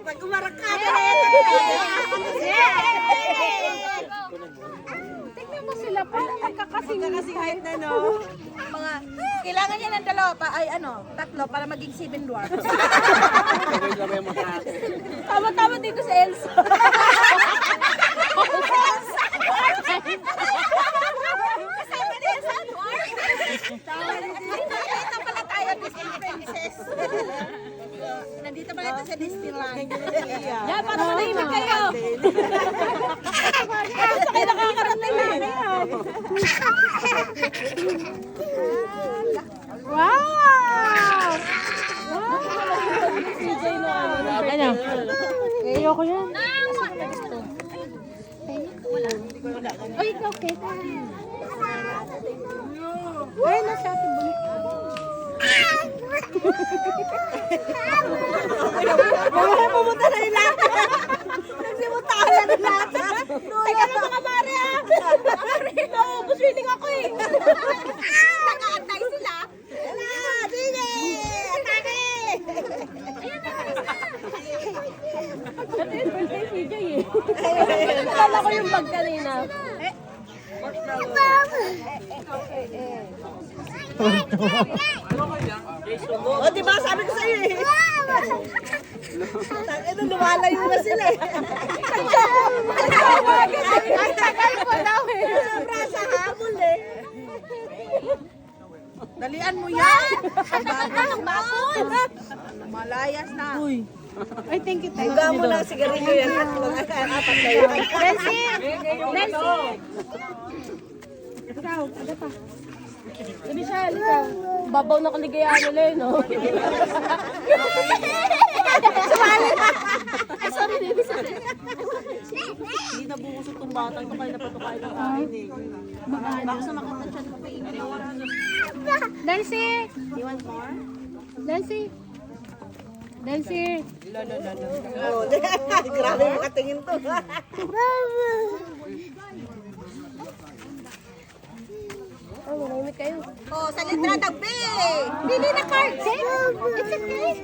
Pag umarap ka Tingnan mo sila, parang magkakasing height na, no? Mga, kailangan niya ng dalawa pa, ay ano, tatlo para maging 7 dwarfs. Tama-tama dito sa Elsa. Kasama na yan sa dwarf. Nandito pala tayo, Disney Princess. Nandito pala ito sa Disneyland. Yan, para manahimik kayo. Basta kayo nakakarating na ngayon. Wow! Ano? Ayoko yan. Ay, okay. Ay, nasa ating balik. Pumunta na yung lahat. Nagsimutahan na lahat. Teka lang mga mare ah! Naubos feeling ako eh! Naka-antay sila! Wala! Sige! Atake! Ito yung birthday CJ eh. Nalala ko yung bag kanina. O, diba? Sabi ko sa'yo eh. Ito, lumalayo na sila eh. Ang tagal ko daw eh. Sobra sa hamon eh. Dalian mo yan! Ang bago ng bakod! Malayas na! Ay, thank you. Buga mo na sigarilyo yan. Apat na yun. Nancy! Nancy! Ikaw, ano pa? Si Michelle, ikaw. Babaw na kaligayaan nila yun, no? Sumali na! Ay, sorry, baby, sorry. Hindi nabubusog tong batang ito kaya napatukain ng kain eh. Baka sa makatansyan ko pa Nancy! You want more? Nancy! Nancy! Oh, grabe makatingin to. Oh, manahimik kayo. Oh, sa letra ng B! Bili na cards! It's okay.